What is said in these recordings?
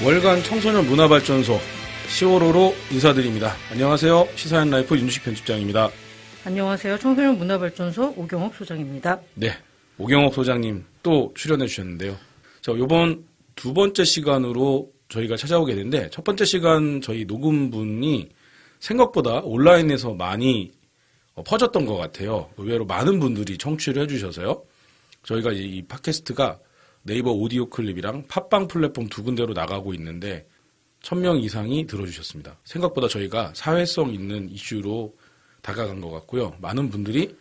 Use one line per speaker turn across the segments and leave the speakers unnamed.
월간 청소년 문화발전소 10월호로 인사드립니다. 안녕하세요. 시사인 라이프 윤주식 편집장입니다.
안녕하세요. 청소년 문화발전소 오경옥 소장입니다.
네, 오경옥 소장님 또 출연해 주셨는데요. 자, 이번 두 번째 시간으로 저희가 찾아오게 됐는데 첫 번째 시간 저희 녹음분이 생각보다 온라인에서 많이 퍼졌던 것 같아요. 의외로 많은 분들이 청취를 해주셔서요. 저희가 이 팟캐스트가 네이버 오디오 클립이랑 팟빵 플랫폼 두 군데로 나가고 있는데 1000명 이상이 들어주셨습니다. 생각보다 저희가 사회성 있는 이슈로 다가간 것 같고요. 많은 분들이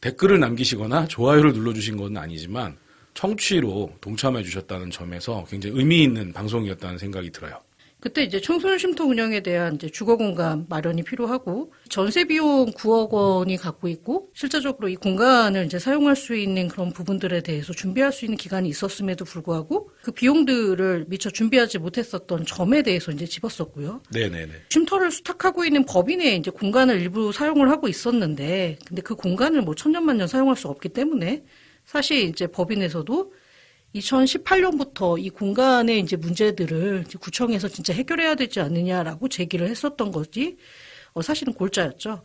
댓글을 남기시거나 좋아요를 눌러주신 건 아니지만 청취로 동참해 주셨다는 점에서 굉장히 의미 있는 방송이었다는 생각이 들어요.
그때 이제 청소년 쉼터 운영에 대한 이제 주거 공간 마련이 필요하고 전세 비용 9억 원이 갖고 있고 실제적으로 이 공간을 이제 사용할 수 있는 그런 부분들에 대해서 준비할 수 있는 기간이 있었음에도 불구하고 그 비용들을 미처 준비하지 못했었던 점에 대해서 이제 짚었었고요.
네네네.
쉼터를 수탁하고 있는 법인의 이제 공간을 일부 사용을 하고 있었는데 근데 그 공간을 뭐 천년만년 사용할 수 없기 때문에 사실 이제 법인에서도 2018년부터 이 공간의 이제 문제들을 이제 구청에서 진짜 해결해야 되지 않느냐라고 제기를 했었던 거지, 사실은 골자였죠.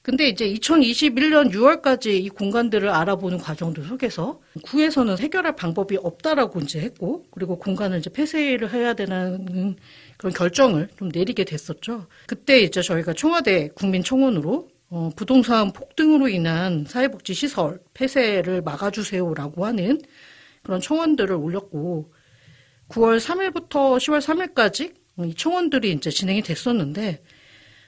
근데 이제 2021년 6월까지 이 공간들을 알아보는 과정들 속에서 구에서는 해결할 방법이 없다라고 이제 했고, 그리고 공간을 이제 폐쇄를 해야 되는 그런 결정을 좀 내리게 됐었죠. 그때 이제 저희가 청와대 국민청원으로 부동산 폭등으로 인한 사회복지시설 폐쇄를 막아주세요라고 하는 그런 청원들을 올렸고 9월 3일부터 10월 3일까지 이 청원들이 이제 진행이 됐었는데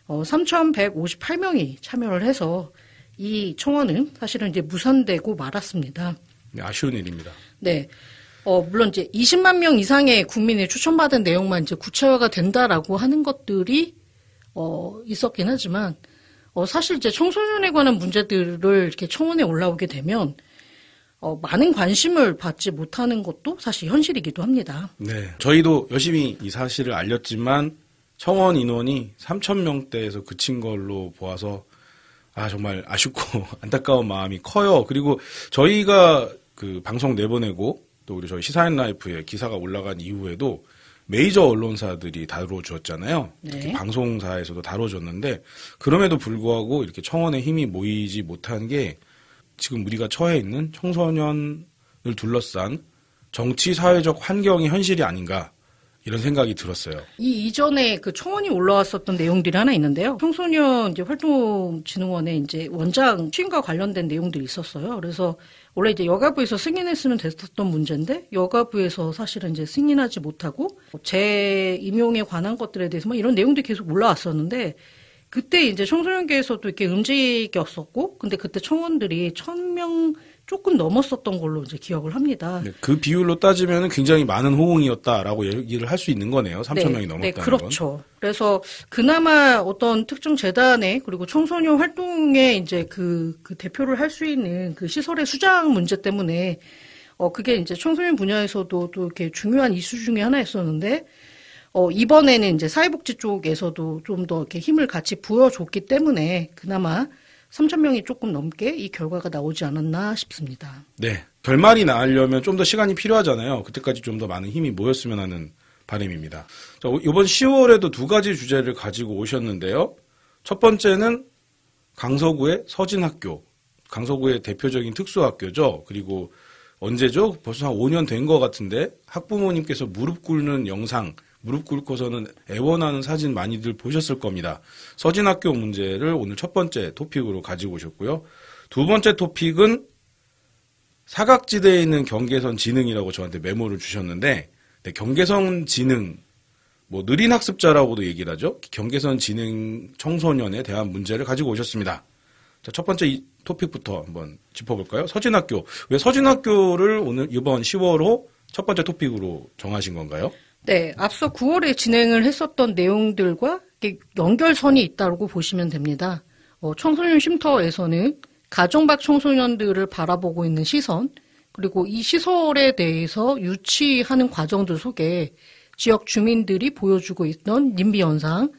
3,158명이 참여를 해서 이 청원은 사실은 이제 무산되고 말았습니다.
네, 아쉬운 일입니다.
네. 물론 이제 20만 명 이상의 국민이 추천받은 내용만 이제 구체화가 된다라고 하는 것들이 있었긴 하지만 사실 이제 청소년에 관한 문제들을 이렇게 청원에 올라오게 되면 많은 관심을 받지 못하는 것도 사실 현실이기도 합니다.
네. 저희도 열심히 이 사실을 알렸지만 청원 인원이 3,000명대에서 그친 걸로 보아서 정말 아쉽고 안타까운 마음이 커요. 그리고 저희가 그 방송 내보내고 또 우리 저희 시사인 라이프에 기사가 올라간 이후에도 메이저 언론사들이 다뤄주었잖아요. 특히 방송사에서도 다뤄줬는데 그럼에도 불구하고 이렇게 청원에 힘이 모이지 못한 게 지금 우리가 처해 있는 청소년을 둘러싼 정치 사회적 환경이 현실이 아닌가 이런 생각이 들었어요.
이 이전에 그 청원이 올라왔었던 내용들이 하나 있는데요. 청소년 이제 활동진흥원의 이제 원장 취임과 관련된 내용들이 있었어요. 그래서 원래 이제 여가부에서 승인했으면 됐었던 문제인데 여가부에서 사실은 이제 승인하지 못하고 재임용에 관한 것들에 대해서 뭐 이런 내용들이 계속 올라왔었는데 그때 이제 청소년계에서도 이렇게 움직였었고, 근데 그때 청원들이 1,000명 조금 넘었었던 걸로 이제 기억을 합니다.
네, 그 비율로 따지면 굉장히 많은 호응이었다라고 얘기를 할 수 있는 거네요. 3,000명이 넘었다는 건.
네, 그렇죠. 그래서 그나마 어떤 특정 재단에 그리고 청소년 활동에 이제 그 대표를 할 수 있는 그 시설의 수장 문제 때문에 그게 이제 청소년 분야에서도 또 이렇게 중요한 이슈 중에 하나였었는데. 이번에는 이제 사회복지 쪽에서도 좀 더 이렇게 힘을 같이 부여줬기 때문에 그나마 3,000명이 조금 넘게 이 결과가 나오지 않았나 싶습니다.
네. 결말이 나으려면 좀 더 시간이 필요하잖아요. 그때까지 좀 더 많은 힘이 모였으면 하는 바람입니다. 자, 이번 10월에도 두 가지 주제를 가지고 오셨는데요. 첫 번째는 강서구의 서진학교. 강서구의 대표적인 특수학교죠. 그리고 언제죠? 벌써 한 5년 된 것 같은데 학부모님께서 무릎 꿇는 영상 무릎 꿇고서는 애원하는 사진 많이들 보셨을 겁니다. 서진학교 문제를 오늘 첫 번째 토픽으로 가지고 오셨고요. 두 번째 토픽은 사각지대에 있는 경계선 지능이라고 저한테 메모를 주셨는데 경계선 지능, 느린 학습자라고도 얘기를 하죠. 경계선 지능 청소년에 대한 문제를 가지고 오셨습니다. 자, 첫 번째 이 토픽부터 한번 짚어볼까요? 서진학교. 왜 서진학교를 오늘 이번 10월호 첫 번째 토픽으로 정하신 건가요?
네, 앞서 9월에 진행을 했었던 내용들과 연결선이 있다고 보시면 됩니다. 청소년 쉼터에서는 가정 밖 청소년들을 바라보고 있는 시선, 그리고 이 시설에 대해서 유치하는 과정들 속에 지역 주민들이 보여주고 있던 님비 현상,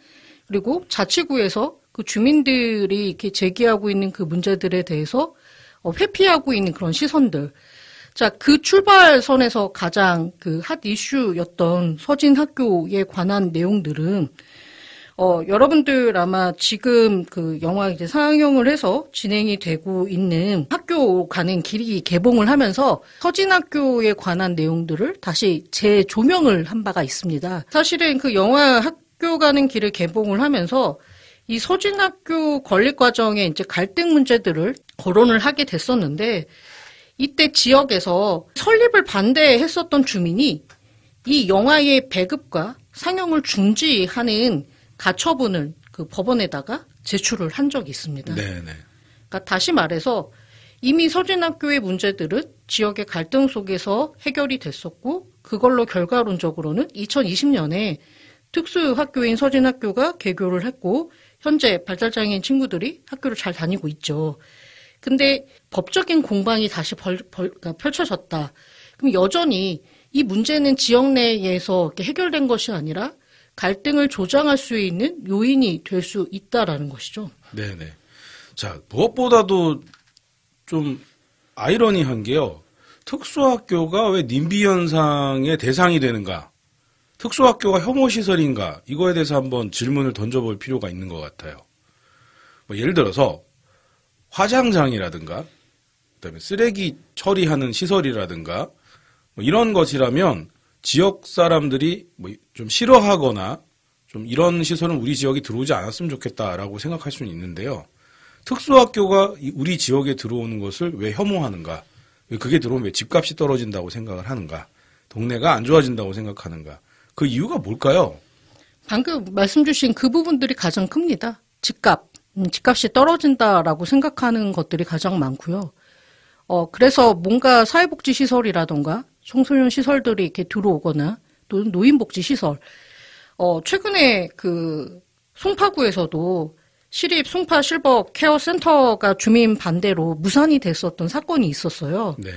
그리고 자치구에서 그 주민들이 이렇게 제기하고 있는 그 문제들에 대해서 회피하고 있는 그런 시선들. 자, 그 출발선에서 가장 그 핫 이슈였던 서진학교에 관한 내용들은 여러분들 아마 지금 그 영화 이제 상영을 해서 진행이 되고 있는 학교 가는 길이 개봉을 하면서 서진학교에 관한 내용들을 다시 재조명을 한 바가 있습니다. 사실은 그 영화 학교 가는 길을 개봉을 하면서 이 서진학교 건립 과정에 이제 갈등 문제들을 거론을 하게 됐었는데 이때 지역에서 설립을 반대했었던 주민이 이 영화의 배급과 상영을 중지하는 가처분을 그 법원에다가 제출을 한 적이 있습니다.
네네.
그러니까 다시 말해서 이미 서진학교의 문제들은 지역의 갈등 속에서 해결이 됐었고 그걸로 결과론적으로는 2020년에 특수학교인 서진학교가 개교를 했고 현재 발달장애인 친구들이 학교를 잘 다니고 있죠. 근데 법적인 공방이 다시 그러니까 펼쳐졌다. 그럼 여전히 이 문제는 지역 내에서 해결된 것이 아니라 갈등을 조장할 수 있는 요인이 될 수 있다라는 것이죠.
네네. 자, 무엇보다도 좀 아이러니한 게요. 특수학교가 왜 님비 현상의 대상이 되는가? 특수학교가 혐오시설인가? 이거에 대해서 한번 질문을 던져볼 필요가 있는 것 같아요. 뭐 예를 들어서 화장장이라든가 그다음에 쓰레기 처리하는 시설이라든가 뭐 이런 것이라면 지역 사람들이 뭐 좀 싫어하거나 좀 이런 시설은 우리 지역에 들어오지 않았으면 좋겠다라고 생각할 수는 있는데요. 특수학교가 우리 지역에 들어오는 것을 왜 혐오하는가? 왜 그게 들어오면 왜 집값이 떨어진다고 생각을 하는가? 동네가 안 좋아진다고 생각하는가? 그 이유가 뭘까요?
방금 말씀 주신 그 부분들이 가장 큽니다. 집값이 떨어진다라고 생각하는 것들이 가장 많고요. 그래서 뭔가 사회복지시설이라던가 청소년 시설들이 이렇게 들어오거나 또는 노인복지시설. 최근에 그 송파구에서도 시립 송파 실버 케어 센터가 주민 반대로 무산이 됐었던 사건이 있었어요.
네.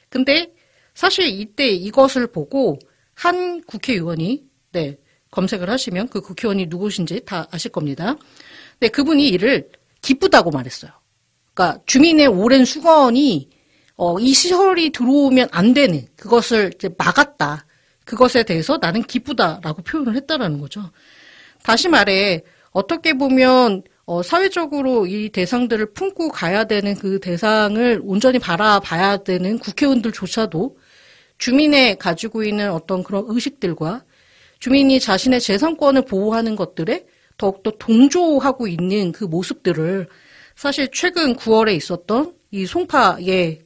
근데 사실 이때 이것을 보고 한 국회의원이 검색을 하시면 그 국회의원이 누구신지 다 아실 겁니다. 근데 그분이 이를 기쁘다고 말했어요. 그러니까 주민의 오랜 수건이 이 시설이 들어오면 안 되는 그것을 이제 막았다. 그것에 대해서 나는 기쁘다라고 표현을 했다라는 거죠. 다시 말해 어떻게 보면 사회적으로 이 대상들을 품고 가야 되는 그 대상을 온전히 바라봐야 되는 국회의원들조차도 주민의 가지고 있는 어떤 그런 의식들과 주민이 자신의 재산권을 보호하는 것들에 더욱더 동조하고 있는 그 모습들을 사실 최근 9월에 있었던 이 송파의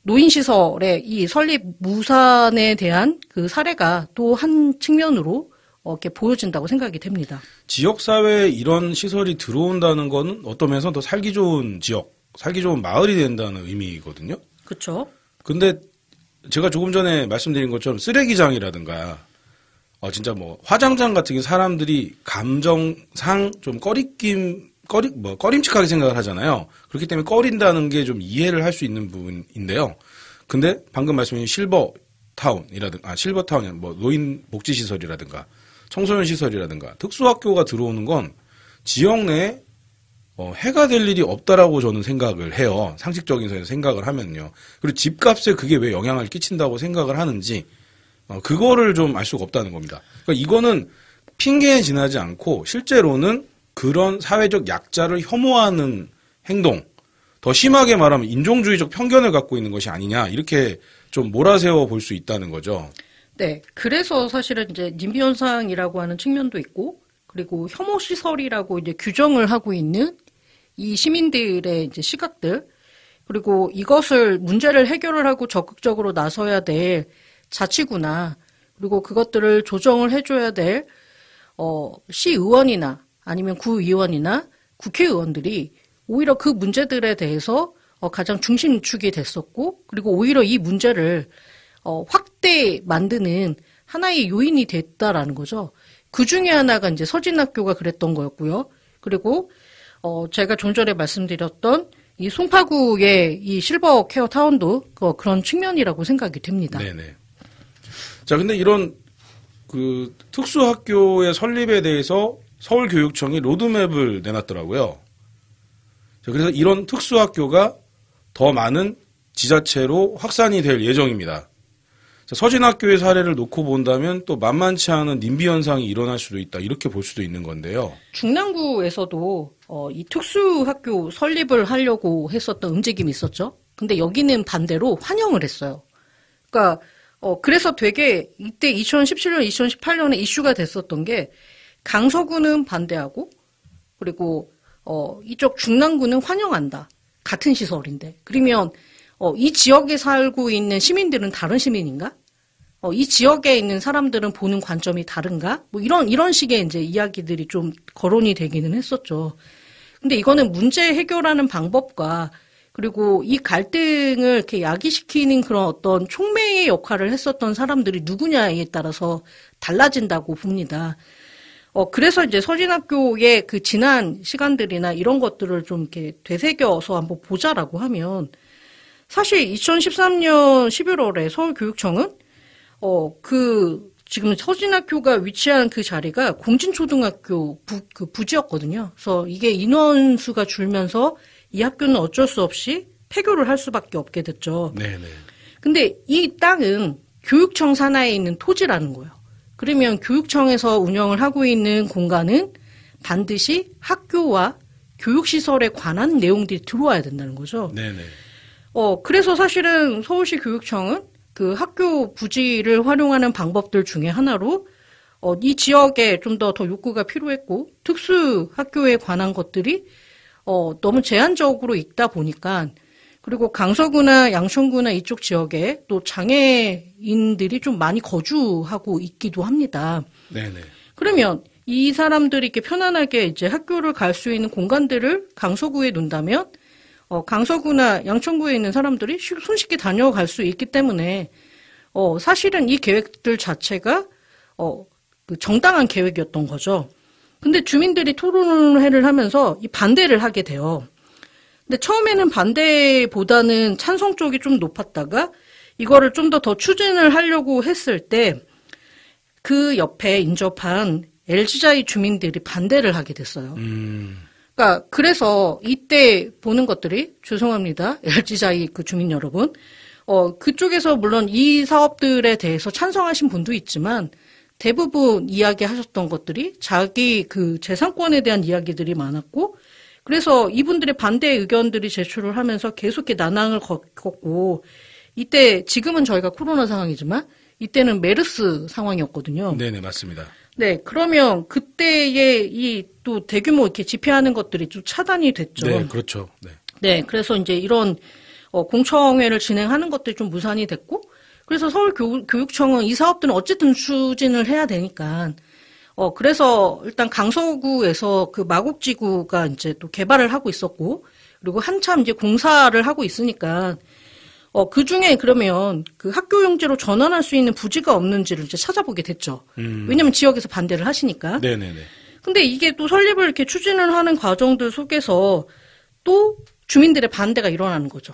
노인시설의 이 설립 무산에 대한 그 사례가 또 한 측면으로 이렇게 보여진다고 생각이 됩니다.
지역사회에 이런 시설이 들어온다는 거는 어떤 면에서 더 살기 좋은 지역, 살기 좋은 마을이 된다는 의미거든요.
그렇죠.
근데 제가 조금 전에 말씀드린 것처럼 쓰레기장이라든가 진짜 뭐 화장장 같은 게 사람들이 감정상 좀 꺼림칙하게 생각을 하잖아요. 그렇기 때문에 꺼린다는 게 좀 이해를 할 수 있는 부분인데요. 근데 방금 말씀하신 실버타운이 뭐 노인 복지 시설이라든가 청소년 시설이라든가 특수학교가 들어오는 건 지역 내에 해가 될 일이 없다라고 저는 생각을 해요. 상식적인 생각을 하면요. 그리고 집값에 그게 왜 영향을 끼친다고 생각을 하는지 그거를 좀 알 수가 없다는 겁니다. 그러니까 이거는 핑계에 지나지 않고 실제로는 그런 사회적 약자를 혐오하는 행동, 더 심하게 말하면 인종주의적 편견을 갖고 있는 것이 아니냐 이렇게 좀 몰아세워 볼 수 있다는 거죠. 네,
그래서 사실은 이제 님비 현상이라고 하는 측면도 있고, 그리고 혐오 시설이라고 이제 규정을 하고 있는 이 시민들의 이제 시각들, 그리고 이것을 문제를 해결을 하고 적극적으로 나서야 될 자치구나, 그리고 그것들을 조정을 해줘야 될 시의원이나 아니면 구의원이나 국회의원들이 오히려 그 문제들에 대해서 가장 중심축이 됐었고, 그리고 오히려 이 문제를 확대 만드는 하나의 요인이 됐다라는 거죠. 그 중에 하나가 이제 서진학교가 그랬던 거였고요. 그리고 제가 좀 전에 말씀드렸던 이 송파구의 이 실버 케어 타운도 그런 측면이라고 생각이 됩니다.
네네. 자, 근데 이런 그 특수학교의 설립에 대해서 서울교육청이 로드맵을 내놨더라고요. 그래서 이런 특수학교가 더 많은 지자체로 확산이 될 예정입니다. 서진학교의 사례를 놓고 본다면 또 만만치 않은 님비 현상이 일어날 수도 있다. 이렇게 볼 수도 있는 건데요.
중랑구에서도 이 특수학교 설립을 하려고 했었던 움직임이 있었죠. 근데 여기는 반대로 환영을 했어요. 그러니까 그래서 되게 이때 2017년, 2018년에 이슈가 됐었던 게 강서구는 반대하고 그리고 이쪽 중랑구는 환영한다. 같은 시설인데. 그러면 이 지역에 살고 있는 시민들은 다른 시민인가? 이 지역에 있는 사람들은 보는 관점이 다른가? 뭐 이런 식의 이제 이야기들이 좀 거론이 되기는 했었죠. 근데 이거는 문제 해결하는 방법과 그리고 이 갈등을 이렇게 야기시키는 그런 어떤 촉매의 역할을 했었던 사람들이 누구냐에 따라서 달라진다고 봅니다. 그래서 이제 서진학교의 그 지난 시간들이나 이런 것들을 좀 이렇게 되새겨서 한번 보자라고 하면 사실 2013년 11월에 서울교육청은 지금 서진학교가 위치한 그 자리가 공진초등학교 부지였거든요. 그래서 이게 인원수가 줄면서 이 학교는 어쩔 수 없이 폐교를 할 수밖에 없게 됐죠.
네네.
근데 이 땅은 교육청 산하에 있는 토지라는 거예요. 그러면 교육청에서 운영을 하고 있는 공간은 반드시 학교와 교육시설에 관한 내용들이 들어와야 된다는 거죠.
네네.
그래서 사실은 서울시 교육청은 그 학교 부지를 활용하는 방법들 중에 하나로 이 지역에 좀 더 욕구가 필요했고 특수 학교에 관한 것들이 너무 제한적으로 있다 보니까 그리고 강서구나 양천구나 이쪽 지역에 또 장애인들이 좀 많이 거주하고 있기도 합니다.
네네.
그러면 이 사람들이 이렇게 편안하게 이제 학교를 갈 수 있는 공간들을 강서구에 놓는다면 강서구나 양천구에 있는 사람들이 손쉽게 다녀갈 수 있기 때문에 사실은 이 계획들 자체가 그 정당한 계획이었던 거죠. 근데 주민들이 토론회를 하면서 이 반대를 하게 돼요. 근데 처음에는 반대보다는 찬성 쪽이 좀 높았다가 이거를 좀 더 추진을 하려고 했을 때 그 옆에 인접한 LG자이 주민들이 반대를 하게 됐어요. 그러니까 그래서 이때 보는 것들이 죄송합니다. LG자이 그 주민 여러분. 그쪽에서 물론 이 사업들에 대해서 찬성하신 분도 있지만 대부분 이야기하셨던 것들이 자기 그 재산권에 대한 이야기들이 많았고 그래서 이분들의 반대 의견들이 제출을 하면서 계속 이렇게 난항을 겪고 이때 지금은 저희가 코로나 상황이지만 이때는 메르스 상황이었거든요.
네네 맞습니다.
네, 그러면 그때의 이 또 대규모 이렇게 집회하는 것들이 좀 차단이 됐죠.
네, 그렇죠. 네.
네, 그래서 이제 이런 공청회를 진행하는 것들이 좀 무산이 됐고, 그래서 서울교육청은 이 사업들은 어쨌든 추진을 해야 되니까, 그래서 일단 강서구에서 그 마곡지구가 이제 또 개발을 하고 있었고, 그리고 한참 이제 공사를 하고 있으니까, 그 중에 그러면 그 학교 용지로 전환할 수 있는 부지가 없는지를 이제 찾아보게 됐죠. 왜냐면 지역에서 반대를 하시니까.
네네네.
근데 이게 또 설립을 이렇게 추진을 하는 과정들 속에서 또 주민들의 반대가 일어나는 거죠.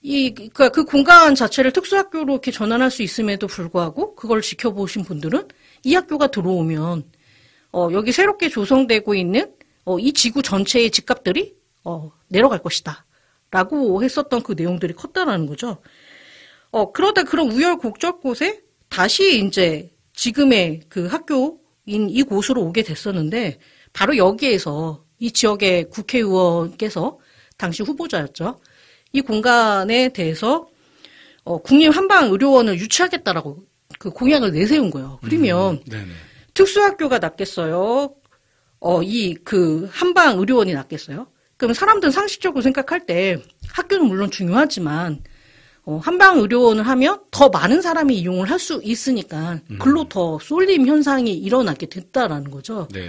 그러니까 그 공간 자체를 특수학교로 이렇게 전환할 수 있음에도 불구하고 그걸 지켜보신 분들은 이 학교가 들어오면, 여기 새롭게 조성되고 있는, 이 지구 전체의 집값들이, 내려갈 것이다. 라고 했었던 그 내용들이 컸다라는 거죠. 그러다 그런 우열곡절 곳에 다시 이제 지금의 그 학교인 이곳으로 오게 됐었는데, 바로 여기에서 이 지역의 국회의원께서 당시 후보자였죠. 이 공간에 대해서 국립한방의료원을 유치하겠다라고 그 공약을 내세운 거예요. 그러면 특수학교가 낫겠어요? 그 한방의료원이 낫겠어요? 그럼 사람들은 상식적으로 생각할 때 학교는 물론 중요하지만 한방의료원을 하면 더 많은 사람이 이용을 할 수 있으니까 글로 더 쏠림 현상이 일어나게 됐다라는 거죠.
네.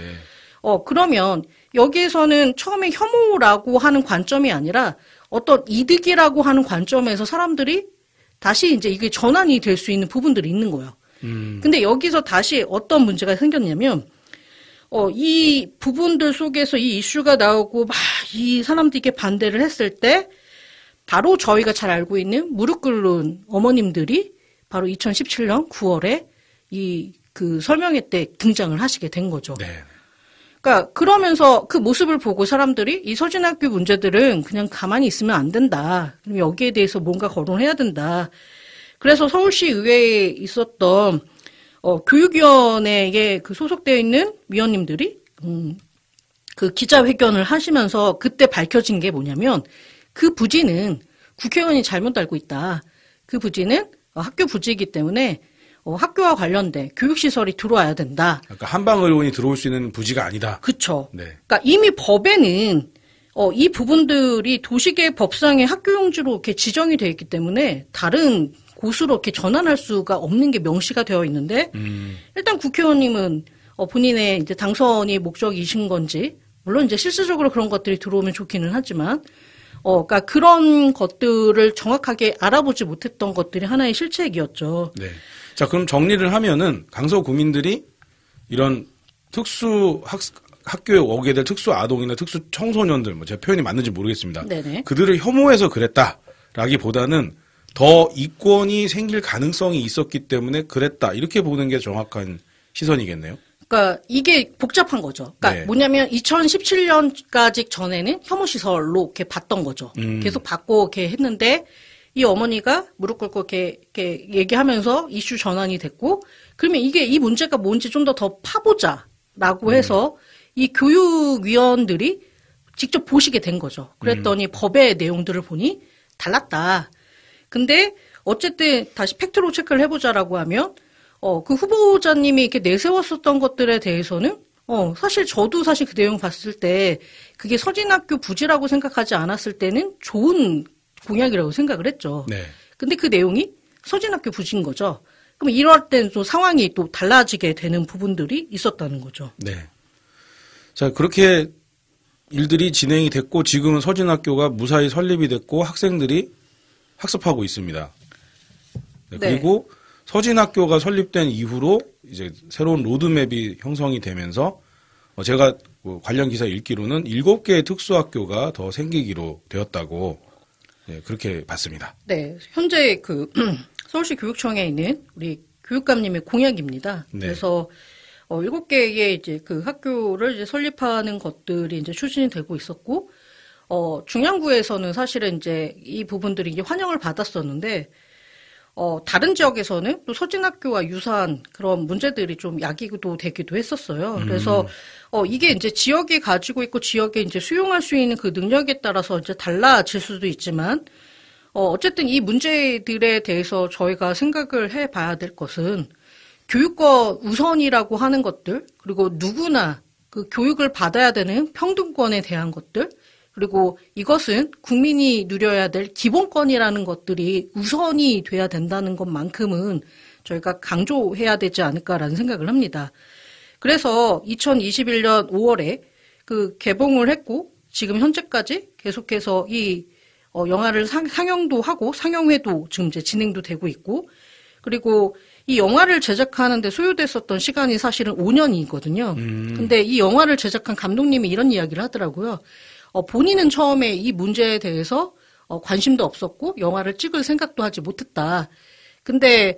그러면 여기에서는 처음에 혐오라고 하는 관점이 아니라 어떤 이득이라고 하는 관점에서 사람들이 다시 이제 이게 전환이 될 수 있는 부분들이 있는 거예요. 근데 여기서 다시 어떤 문제가 생겼냐면, 이 부분들 속에서 이 이슈가 나오고 막 이 사람들에게 반대를 했을 때 바로 저희가 잘 알고 있는 무릎 꿇는 어머님들이 바로 2017년 9월에 그 설명회 때 등장을 하시게 된 거죠.
네.
그러니까 그러면서 그 모습을 보고 사람들이 이 서진학교 문제들은 그냥 가만히 있으면 안 된다. 그럼 여기에 대해서 뭔가 거론해야 된다. 그래서 서울시 의회에 있었던 교육위원회에 그 소속되어 있는 위원님들이 그 기자회견을 하시면서 그때 밝혀진 게 뭐냐면 그 부지는 국회의원이 잘못 알고 있다. 그 부지는 학교 부지이기 때문에 학교와 관련된 교육시설이 들어와야 된다.
그러니까 한방 의원이 들어올 수 있는 부지가 아니다.
그렇죠.
네.
그러니까 이미 법에는 이 부분들이 도시계획법상의 학교용지로 이렇게 지정이 되어 있기 때문에 다른 곳으로 이렇게 전환할 수가 없는 게 명시가 되어 있는데 일단 국회의원님은 본인의 이제 당선이 목적이신 건지 물론 이제 실질적으로 그런 것들이 들어오면 좋기는 하지만 그러니까 그런 것들을 정확하게 알아보지 못했던 것들이 하나의 실책이었죠.
네. 자, 그럼 정리를 하면은 강서 구민들이 이런 특수 학교에 오게 될 특수 아동이나 특수 청소년들, 뭐 제 표현이 맞는지 모르겠습니다.
네네.
그들을 혐오해서 그랬다라기보다는 더 이권이 생길 가능성이 있었기 때문에 그랬다. 이렇게 보는 게 정확한 시선이겠네요.
그러니까 이게 복잡한 거죠. 그러니까
네.
뭐냐면 2017년까지 전에는 혐오시설로 이렇게 봤던 거죠. 계속 받고 이렇게 했는데 이 어머니가 무릎 꿇고 이렇게 얘기하면서 이슈 전환이 됐고 그러면 이 문제가 뭔지 좀 더 파보자라고 해서 이 교육위원들이 직접 보시게 된 거죠. 그랬더니 법의 내용들을 보니 달랐다. 근데 어쨌든 다시 팩트로 체크를 해보자라고 하면 그 후보자님이 이렇게 내세웠었던 것들에 대해서는 사실 저도 사실 그 내용 봤을 때 그게 서진학교 부지라고 생각하지 않았을 때는 좋은 공약이라고 생각을 했죠.
네.
근데 그 내용이 서진학교 부지인 거죠. 그럼 이럴 때는 또 상황이 또 달라지게 되는 부분들이 있었다는 거죠.
네. 자, 그렇게 일들이 진행이 됐고 지금은 서진학교가 무사히 설립이 됐고 학생들이 학습하고 있습니다. 네, 그리고 네. 서진학교가 설립된 이후로 이제 새로운 로드맵이 형성이 되면서 제가 관련 기사 읽기로는 7개의 특수학교가 더 생기기로 되었다고 네, 그렇게 봤습니다.
네, 현재 그 서울시 교육청에 있는 우리 교육감님의 공약입니다. 네. 그래서 7개의 이제 그 학교를 이제 설립하는 것들이 이제 추진이 되고 있었고, 중량구에서는 사실은 이제 이 부분들이 이제 환영을 받았었는데, 다른 지역에서는 또 서진학교와 유사한 그런 문제들이 좀 야기도 되기도 했었어요. 그래서, 이게 이제 지역이 가지고 있고 지역에 이제 수용할 수 있는 그 능력에 따라서 이제 달라질 수도 있지만, 어쨌든 이 문제들에 대해서 저희가 생각을 해 봐야 될 것은 교육권 우선이라고 하는 것들, 그리고 누구나 그 교육을 받아야 되는 평등권에 대한 것들, 그리고 이것은 국민이 누려야 될 기본권이라는 것들이 우선이 돼야 된다는 것만큼은 저희가 강조해야 되지 않을까라는 생각을 합니다. 그래서 2021년 5월에 그 개봉을 했고 지금 현재까지 계속해서 이 영화를 상영도 하고 상영회도 지금 이제 진행도 되고 있고 그리고 이 영화를 제작하는데 소요됐었던 시간이 사실은 5년이거든요. 근데 이 영화를 제작한 감독님이 이런 이야기를 하더라고요. 본인은 처음에 이 문제에 대해서 관심도 없었고 영화를 찍을 생각도 하지 못했다. 근데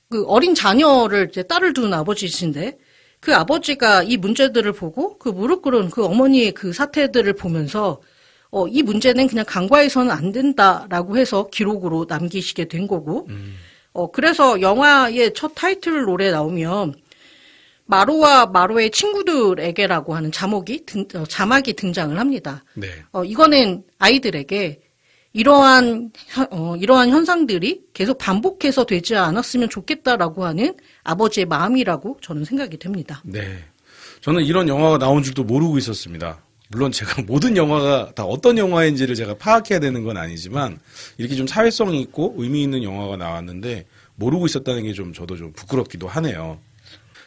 그 어린 자녀를 이제 딸을 둔 아버지이신데 그 아버지가 이 문제들을 보고 그 무릎 꿇은 그 어머니의 그 사태들을 보면서 이 문제는 그냥 간과해서는 안 된다라고 해서 기록으로 남기시게 된 거고 그래서 영화의 첫 타이틀롤에 나오면 마로와 마로의 친구들에게라고 하는 자막이 등장을 합니다.
네.
이거는 아이들에게 이러한 현상들이 계속 반복해서 되지 않았으면 좋겠다라고 하는 아버지의 마음이라고 저는 생각이 됩니다.
네. 저는 이런 영화가 나온 줄도 모르고 있었습니다. 물론 제가 모든 영화가 다 어떤 영화인지를 제가 파악해야 되는 건 아니지만 이렇게 좀 사회성이 있고 의미 있는 영화가 나왔는데 모르고 있었다는 게 저도 좀 부끄럽기도 하네요.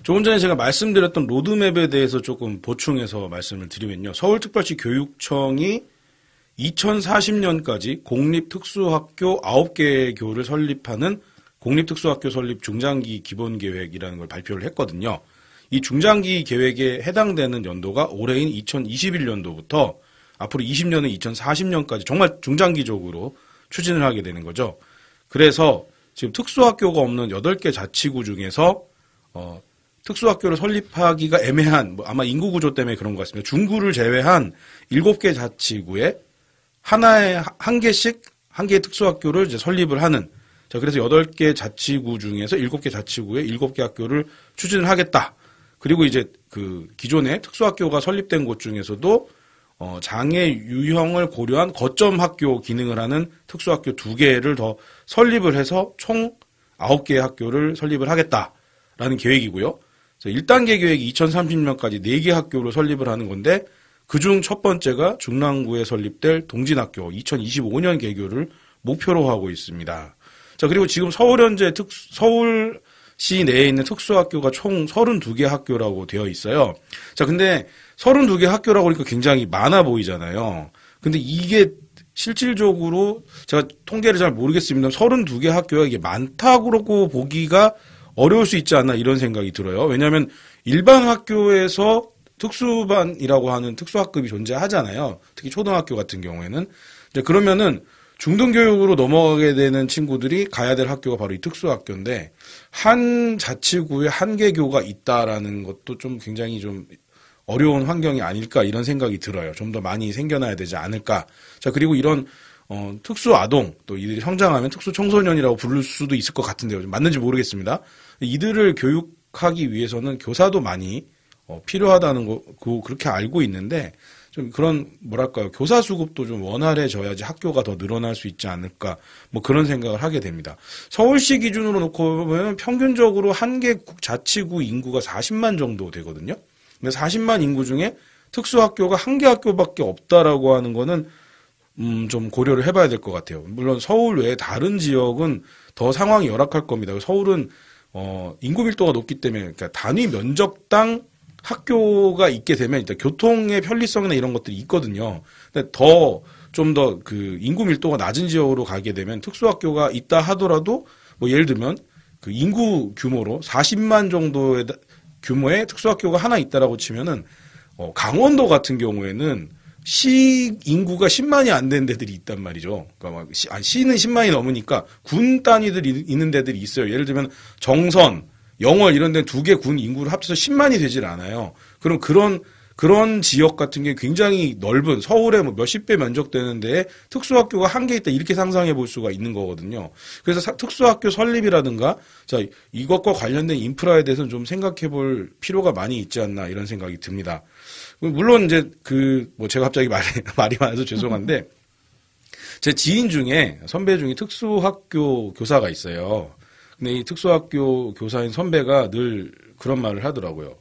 조금 전에 제가 말씀드렸던 로드맵에 대해서 조금 보충해서 말씀을 드리면요. 서울특별시 교육청이 2040년까지 공립특수학교 9개 교를 설립하는 공립특수학교 설립 중장기 기본계획이라는 걸 발표를 했거든요. 이 중장기 계획에 해당되는 연도가 올해인 2021년도부터 앞으로 20년은 2040년까지 정말 중장기적으로 추진을 하게 되는 거죠. 그래서 지금 특수학교가 없는 8개 자치구 중에서 특수학교를 설립하기가 애매한, 아마 인구 구조 때문에 그런 것 같습니다. 중구를 제외한 7개 자치구에 한 개의 특수학교를 이제 설립을 하는, 자, 그래서 8개 자치구 중에서 7개 자치구에 7개 학교를 추진을 하겠다. 그리고 이제 그 기존에 특수학교가 설립된 곳 중에서도 장애 유형을 고려한 거점 학교 기능을 하는 특수학교 2개를 더 설립을 해서 총 9개의 학교를 설립을 하겠다라는 계획이고요. 그래서 1단계 계획이 2030년까지 4개 학교를 설립을 하는 건데 그중 첫 번째가 중랑구에 설립될 동진학교 2025년 개교를 목표로 하고 있습니다. 자, 그리고 지금 서울현재 서울시 내에 있는 특수학교가 총 32개 학교라고 되어 있어요. 자, 근데 32개 학교라고 하니까 굉장히 많아 보이잖아요. 근데 이게 실질적으로 제가 통계를 잘 모르겠습니다. 32개 학교가 이게 많다고 보기가 어려울 수 있지 않나 이런 생각이 들어요. 왜냐하면 일반 학교에서 특수반이라고 하는 특수학급이 존재하잖아요. 특히 초등학교 같은 경우에는. 이제 그러면은 중등교육으로 넘어가게 되는 친구들이 가야 될 학교가 바로 이 특수학교인데 한 자치구에 한 개교가 있다라는 것도 좀 굉장히 좀 어려운 환경이 아닐까 이런 생각이 들어요. 좀 더 많이 생겨나야 되지 않을까. 자, 그리고 이런 특수아동 또 이들이 성장하면 특수청소년이라고 부를 수도 있을 것 같은데요. 좀 맞는지 모르겠습니다. 이들을 교육하기 위해서는 교사도 많이 필요하다는 거 그렇게 알고 있는데 좀 그런 뭐랄까요 교사 수급도 좀 원활해져야지 학교가 더 늘어날 수 있지 않을까 뭐 그런 생각을 하게 됩니다. 서울시 기준으로 놓고 보면 평균적으로 한 개 자치구 인구가 40만 정도 되거든요. 근데 40만 인구 중에 특수학교가 한 개 학교밖에 없다라고 하는 거는 좀 고려를 해봐야 될 것 같아요. 물론 서울 외에 다른 지역은 더 상황이 열악할 겁니다. 서울은 인구 밀도가 높기 때문에 그러니까 단위 면적당 학교가 있게 되면 일단 교통의 편리성이나 이런 것들이 있거든요. 근데 좀 더 그 인구 밀도가 낮은 지역으로 가게 되면 특수학교가 있다 하더라도 뭐 예를 들면 그 인구 규모로 40만 정도의 규모의 특수학교가 하나 있다라고 치면은 강원도 같은 경우에는 시 인구가 10만이 안 되는 데들이 있단 말이죠. 그러니까 막 시는 10만이 넘으니까 군 단위들이 있는 데들이 있어요. 예를 들면 정선, 영월 이런 데는 2개 군 인구를 합쳐서 10만이 되질 않아요. 그럼 그런 지역 같은 게 굉장히 넓은 서울의 뭐 몇십 배 면적 되는 데에 특수학교가 한 개 있다 이렇게 상상해 볼 수가 있는 거거든요. 그래서 특수학교 설립이라든가 자 이것과 관련된 인프라에 대해서는 좀 생각해 볼 필요가 많이 있지 않나 이런 생각이 듭니다. 물론 이제 제가 갑자기 말이 많아서 죄송한데 제 지인 중에 선배 중에 특수학교 교사가 있어요. 근데 이 특수학교 교사인 선배가 늘 그런 말을 하더라고요.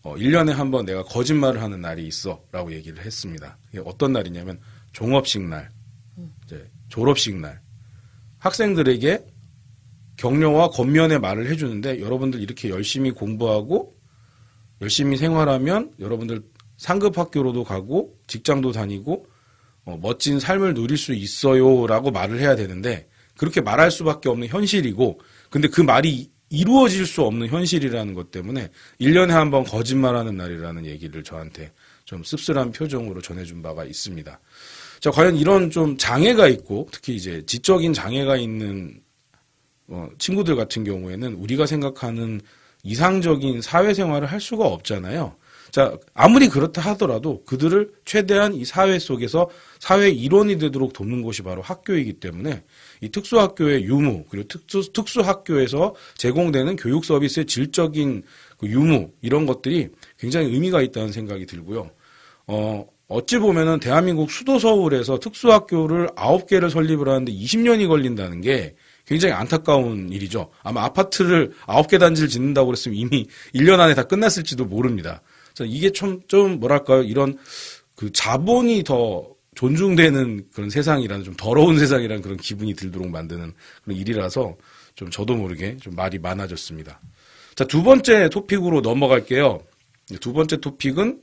1년에 한 번 내가 거짓말을 하는 날이 있어 라고 얘기를 했습니다. 이게 어떤 날이냐면 종업식 날, 이제 졸업식 날 학생들에게 격려와 권면의 말을 해주는데 여러분들 이렇게 열심히 공부하고 열심히 생활하면 여러분들 상급 학교로도 가고 직장도 다니고 멋진 삶을 누릴 수 있어요 라고 말을 해야 되는데 그렇게 말할 수밖에 없는 현실이고 근데 그 말이 이루어질 수 없는 현실이라는 것 때문에 1년에 한 번 거짓말하는 날이라는 얘기를 저한테 좀 씁쓸한 표정으로 전해준 바가 있습니다. 자, 과연 이런 좀 장애가 있고 특히 이제 지적인 장애가 있는 친구들 같은 경우에는 우리가 생각하는 이상적인 사회생활을 할 수가 없잖아요. 자, 아무리 그렇다 하더라도 그들을 최대한 이 사회 속에서 사회 일원이 되도록 돕는 곳이 바로 학교이기 때문에 이 특수학교의 유무 그리고 특수학교에서 제공되는 교육 서비스의 질적인 그 유무 이런 것들이 굉장히 의미가 있다는 생각이 들고요. 어찌 보면은 대한민국 수도 서울에서 특수학교를 9개를 설립을 하는데 20년이 걸린다는 게 굉장히 안타까운 일이죠. 아마 아파트를 9개 단지를 짓는다고 그랬으면 이미 1년 안에 다 끝났을지도 모릅니다. 이게 좀 뭐랄까요 이런 그 자본이 더 존중되는 그런 세상이라는 좀 더러운 세상이라는 그런 기분이 들도록 만드는 그런 일이라서 좀 저도 모르게 좀 말이 많아졌습니다. 자, 두 번째 토픽으로 넘어갈게요. 두 번째 토픽은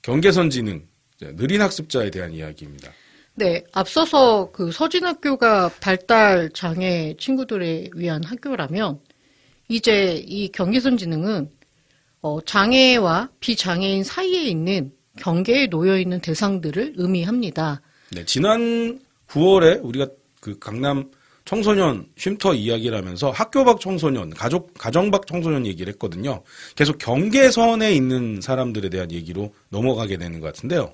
경계선 지능, 느린 학습자에 대한 이야기입니다.
네, 앞서서 그 서진학교가 발달 장애 친구들에 위한 학교라면 이제 이 경계선 지능은 장애와 비장애인 사이에 있는 경계에 놓여 있는 대상들을 의미합니다.
네, 지난 9월에 우리가 그 강남 청소년 쉼터 이야기를 하면서 학교 밖 청소년, 가정 밖 청소년 얘기를 했거든요. 계속 경계선에 있는 사람들에 대한 얘기로 넘어가게 되는 것 같은데요.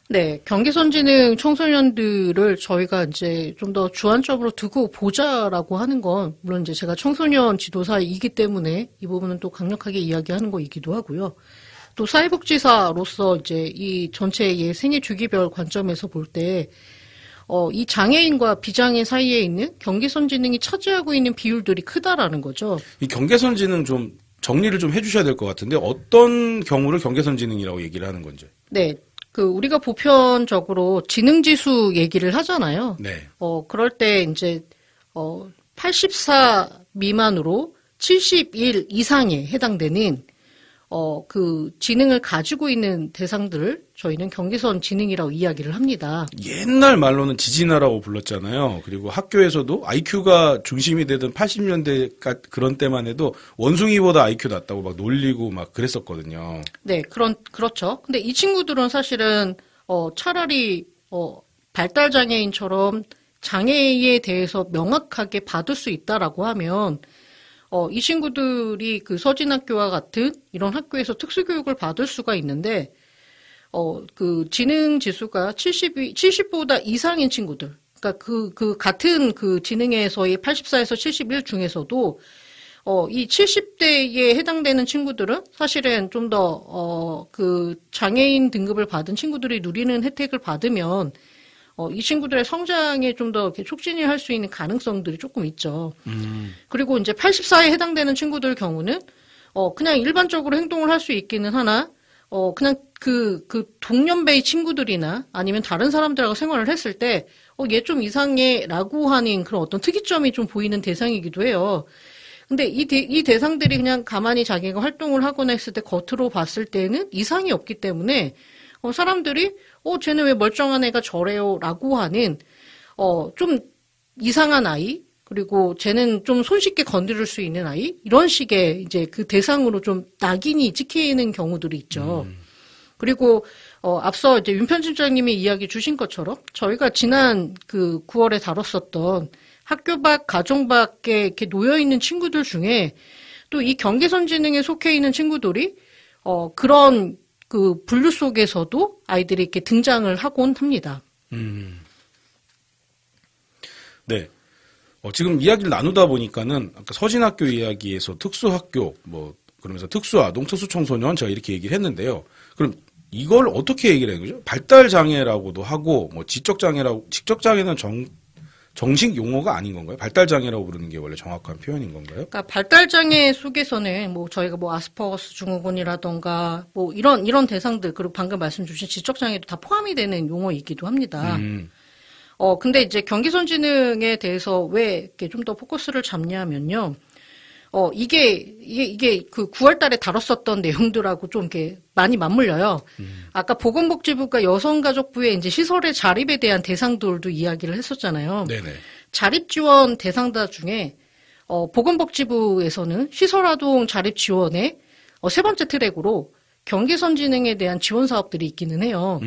네, 경계선지능 청소년들을 저희가 이제 좀 더 주안점으로 두고 보자라고 하는 건, 물론 이제 제가 청소년 지도사이기 때문에 이 부분은 또 강력하게 이야기하는 거이기도 하고요. 또 사회복지사로서 이제 이 전체의 생애 주기별 관점에서 볼 때, 이 장애인과 비장애 사이에 있는 경계선지능이 차지하고 있는 비율들이 크다라는 거죠.
이 경계선지능 좀 정리를 좀 해주셔야 될 것 같은데, 어떤 경우를 경계선지능이라고 얘기를 하는 건지.
네. 우리가 보편적으로 지능지수 얘기를 하잖아요.
네.
그럴 때 이제, 84 미만으로 71 이상에 해당되는, 그 지능을 가지고 있는 대상들을 저희는 경계선 지능이라고 이야기를 합니다.
옛날 말로는 지진아라고 불렀잖아요. 그리고 학교에서도 IQ가 중심이 되던 80년대 그런 때만 해도 원숭이보다 IQ 낮다고 막 놀리고 막 그랬었거든요.
네, 그렇죠. 근데 이 친구들은 사실은, 차라리, 발달장애인처럼 장애에 대해서 명확하게 받을 수 있다라고 하면, 이 친구들이 그 서진학교와 같은 이런 학교에서 특수교육을 받을 수가 있는데, 그 지능 지수가 70보다 이상인 친구들, 그러니까 그 같은 그 지능에서의 84에서 71 중에서도, 이 70대에 해당되는 친구들은 사실은 좀 더, 그 장애인 등급을 받은 친구들이 누리는 혜택을 받으면, 이 친구들의 성장에 좀 더 이렇게 촉진을 할 수 있는 가능성들이 조금 있죠. 그리고 이제 84에 해당되는 친구들 경우는, 그냥 일반적으로 행동을 할 수 있기는 하나, 그냥 그 동년배의 친구들이나 아니면 다른 사람들하고 생활을 했을 때, 얘 좀 이상해 라고 하는 그런 어떤 특이점이 좀 보이는 대상이기도 해요. 근데 이 대상들이 그냥 가만히 자기가 활동을 하거나 했을 때 겉으로 봤을 때는 이상이 없기 때문에, 사람들이, 쟤는 왜 멀쩡한 애가 저래요? 라고 하는, 좀 이상한 아이, 그리고 쟤는 좀 손쉽게 건드릴 수 있는 아이, 이런 식의 이제 그 대상으로 좀 낙인이 찍히는 경우들이 있죠. 그리고, 앞서 이제 윤 편집장님이 이야기 주신 것처럼 저희가 지난 그 9월에 다뤘었던 학교 밖, 가정 밖에 이렇게 놓여있는 친구들 중에 또 이 경계선지능에 속해 있는 친구들이, 그런 그 분류 속에서도 아이들이 이렇게 등장을 하곤 합니다.
네. 지금 이야기를 나누다 보니까는 아까 서진학교 이야기에서 특수학교, 그러면서 특수아동, 특수청소년 제가 이렇게 얘기를 했는데요. 그럼 이걸 어떻게 얘기를 하는 거죠? 발달장애라고도 하고, 지적장애는 정식 용어가 아닌 건가요? 발달장애라고 부르는 게 원래 정확한 표현인 건가요?
그러니까 발달장애 속에서는 저희가 아스퍼거스 증후군이라던가 이런 대상들, 그리고 방금 말씀 주신 지적장애도 다 포함이 되는 용어이기도 합니다. 근데 이제 경계선지능에 대해서 왜 이렇게 좀 더 포커스를 잡냐면요. 이게 그 9월 달에 다뤘었던 내용들하고 좀 이렇게 많이 맞물려요. 아까 보건복지부가 여성가족부의 이제 시설의 자립에 대한 대상들도 이야기를 했었잖아요.
네네.
자립 지원 대상자 중에, 보건복지부에서는 시설아동 자립 지원의 세 번째 트랙으로 경계선지능에 대한 지원 사업들이 있기는 해요.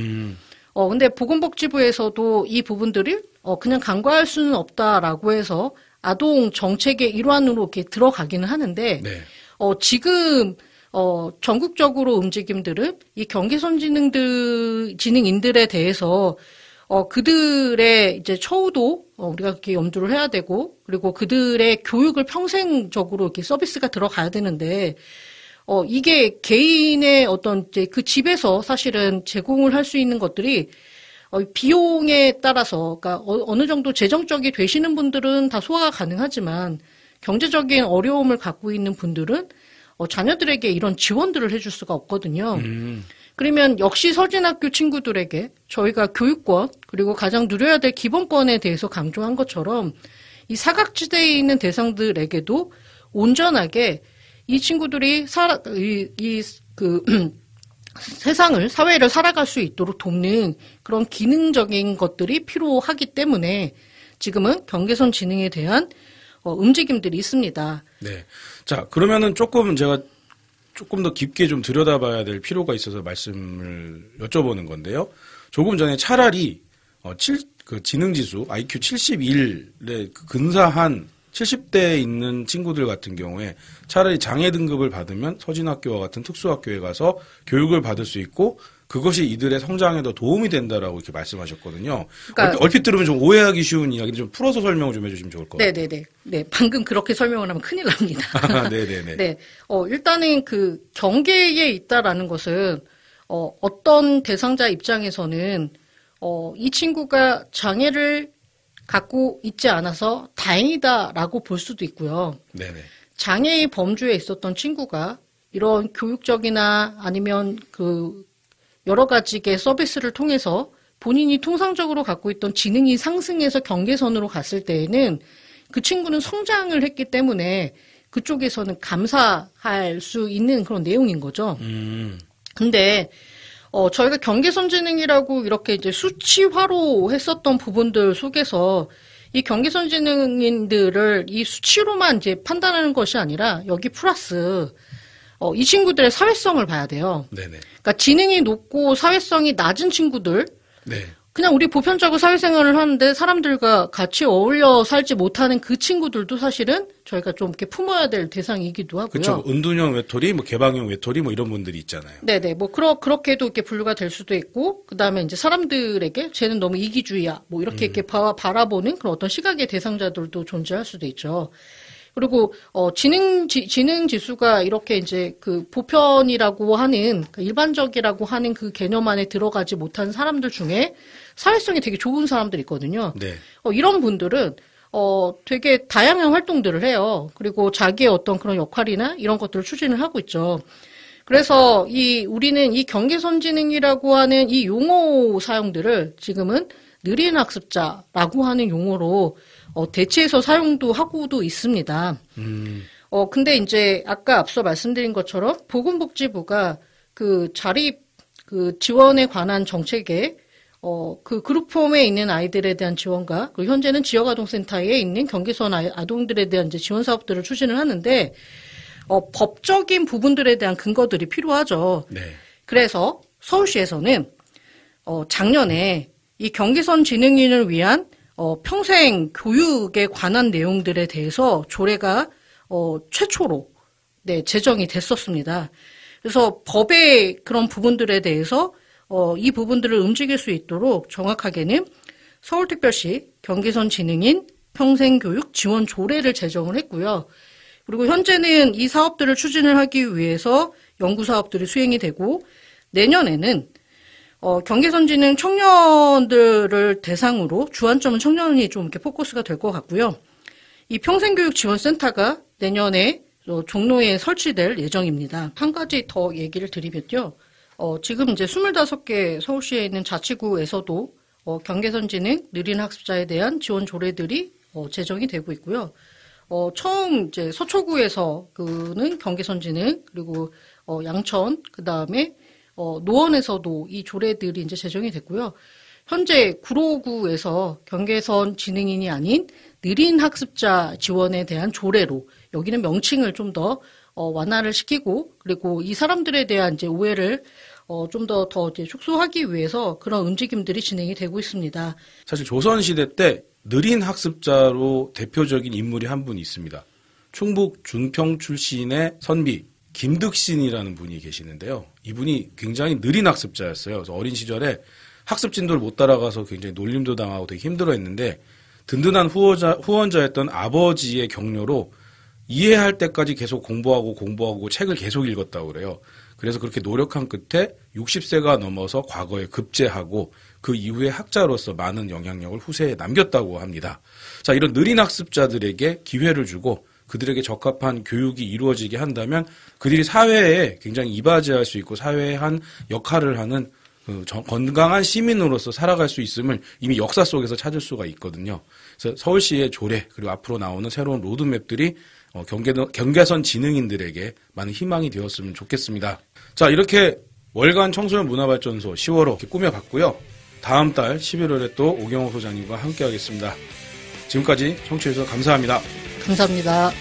근데 보건복지부에서도 이 부분들을 그냥 간과할 수는 없다라고 해서 아동 정책의 일환으로 이렇게 들어가기는 하는데,
네.
지금, 전국적으로 움직임들은 이 경계선지능인들에 대해서, 그들의 이제 처우도, 우리가 이렇게 염두를 해야 되고, 그리고 그들의 교육을 평생적으로 이렇게 서비스가 들어가야 되는데, 이게 개인의 어떤 이제 그 집에서 사실은 제공을 할 수 있는 것들이 비용에 따라서, 그러니까 어느 정도 재정적이 되시는 분들은 다 소화가 가능하지만 경제적인 어려움을 갖고 있는 분들은 자녀들에게 이런 지원들을 해줄 수가 없거든요. 그러면 역시 서진학교 친구들에게 저희가 교육권, 그리고 가장 누려야 될 기본권에 대해서 강조한 것처럼 이 사각지대에 있는 대상들에게도 온전하게 이 친구들이 세상을, 사회를 살아갈 수 있도록 돕는 그런 기능적인 것들이 필요하기 때문에 지금은 경계선 지능에 대한 움직임들이 있습니다.
네. 자, 그러면은 제가 조금 더 깊게 좀 들여다봐야 될 필요가 있어서 말씀을 여쭤보는 건데요. 조금 전에 차라리 그 지능지수 IQ 71에 근사한 70대에 있는 친구들 같은 경우에 차라리 장애 등급을 받으면 서진학교와 같은 특수학교에 가서 교육을 받을 수 있고 그것이 이들의 성장에도 도움이 된다라고 이렇게 말씀하셨거든요. 그러니까 얼핏 들으면 좀 오해하기 쉬운 이야기를 좀 풀어서 설명을 좀 해주시면 좋을 것 같아요.
네네네. 네, 방금 그렇게 설명을 하면 큰일 납니다.
네네네.
네, 일단은 그 경계에 있다라는 것은 어떤 대상자 입장에서는 이 친구가 장애를 갖고 있지 않아서 다행이다라고 볼 수도 있고요.
네네.
장애의 범주에 있었던 친구가 이런 교육적이나 아니면 그 여러 가지의 서비스를 통해서 본인이 통상적으로 갖고 있던 지능이 상승해서 경계선으로 갔을 때에는 그 친구는 성장을 했기 때문에 그쪽에서는 감사할 수 있는 그런 내용인 거죠. 근데 저희가 경계선 지능이라고 이렇게 이제 수치화로 했었던 부분들 속에서 이 경계선 지능인들을 이 수치로만 이제 판단하는 것이 아니라 여기 플러스 이 친구들의 사회성을 봐야 돼요.
네네.
그러니까 지능이 높고 사회성이 낮은 친구들,
네.
그냥 우리 보편적으로 사회생활을 하는데 사람들과 같이 어울려 살지 못하는 그 친구들도 사실은 저희가 좀 이렇게 품어야 될 대상이기도 하고요.
그렇죠. 은둔형 외톨이, 뭐 개방형 외톨이, 뭐 이런 분들이 있잖아요.
네네. 뭐 그렇게도 이렇게 분류가 될 수도 있고, 그 다음에 이제 사람들에게 쟤는 너무 이기주의야, 뭐 이렇게 이렇게 바라보는 그런 어떤 시각의 대상자들도 존재할 수도 있죠. 그리고 지능 지수가 이렇게 이제 그 보편이라고 하는 일반적이라고 하는 그 개념 안에 들어가지 못한 사람들 중에 사회성이 되게 좋은 사람들이 있거든요.
네.
이런 분들은 되게 다양한 활동들을 해요. 그리고 자기의 어떤 그런 역할이나 이런 것들을 추진을 하고 있죠. 그래서 우리는 이 경계선 지능이라고 하는 이 용어 사용들을 지금은 느린 학습자라고 하는 용어로 대체해서 사용도 하고도 있습니다. 근데 이제 아까 앞서 말씀드린 것처럼 보건복지부가 그 자립 그 지원에 관한 정책에 그 그룹홈에 있는 아이들에 대한 지원과 그리고 현재는 지역아동센터에 있는 경계선 아동들에 대한 이제 지원 사업들을 추진을 하는데 법적인 부분들에 대한 근거들이 필요하죠.
네.
그래서 서울시에서는 작년에 이 경계선 지능인을 위한 평생 교육에 관한 내용들에 대해서 조례가 최초로 제정이 됐었습니다. 그래서 법의 그런 부분들에 대해서 이 부분들을 움직일 수 있도록 정확하게는 서울특별시 경계선 지능인 평생교육 지원 조례를 제정을 했고요. 그리고 현재는 이 사업들을 추진을 하기 위해서 연구사업들이 수행이 되고 내년에는 경계선 지능 청년들을 대상으로 주안점은 청년이 좀 이렇게 포커스가 될 것 같고요. 이 평생교육 지원센터가 내년에 종로에 설치될 예정입니다. 한 가지 더 얘기를 드리면요. 지금 이제 25개 서울시에 있는 자치구에서도 경계선 지능 느린 학습자에 대한 지원 조례들이 제정이 되고 있고요. 처음 이제 서초구에서 그는 경계선 지능 그리고 양천 그다음에 노원에서도 이 조례들이 이제 제정이 됐고요. 현재 구로구에서 경계선 지능인이 아닌 느린 학습자 지원에 대한 조례로 여기는 명칭을 좀 더 완화를 시키고 그리고 이 사람들에 대한 이제 오해를 좀 더 이제 축소하기 위해서 그런 움직임들이 진행이 되고 있습니다.
사실 조선시대 때 느린 학습자로 대표적인 인물이 한 분 있습니다. 충북 준평 출신의 선비 김득신이라는 분이 계시는데요. 이분이 굉장히 느린 학습자였어요. 그래서 어린 시절에 학습 진도를 못 따라가서 굉장히 놀림도 당하고 되게 힘들어했는데 든든한 후원자였던 아버지의 격려로 이해할 때까지 계속 공부하고 책을 계속 읽었다고 그래요. 그래서 그렇게 노력한 끝에 60세가 넘어서 과거에 급제하고 그 이후에 학자로서 많은 영향력을 후세에 남겼다고 합니다. 자, 이런 느린 학습자들에게 기회를 주고 그들에게 적합한 교육이 이루어지게 한다면 그들이 사회에 굉장히 이바지할 수 있고 사회에 한 역할을 하는 건강한 시민으로서 살아갈 수 있음을 이미 역사 속에서 찾을 수가 있거든요. 그래서 서울시의 조례 그리고 앞으로 나오는 새로운 로드맵들이 경계선 지능인들에게 많은 희망이 되었으면 좋겠습니다. 자, 이렇게 월간 청소년 문화발전소 10월호 이렇게 꾸며봤고요. 다음 달 11월에 또 오경호 소장님과 함께하겠습니다. 지금까지 청취해주셔서 감사합니다.
감사합니다.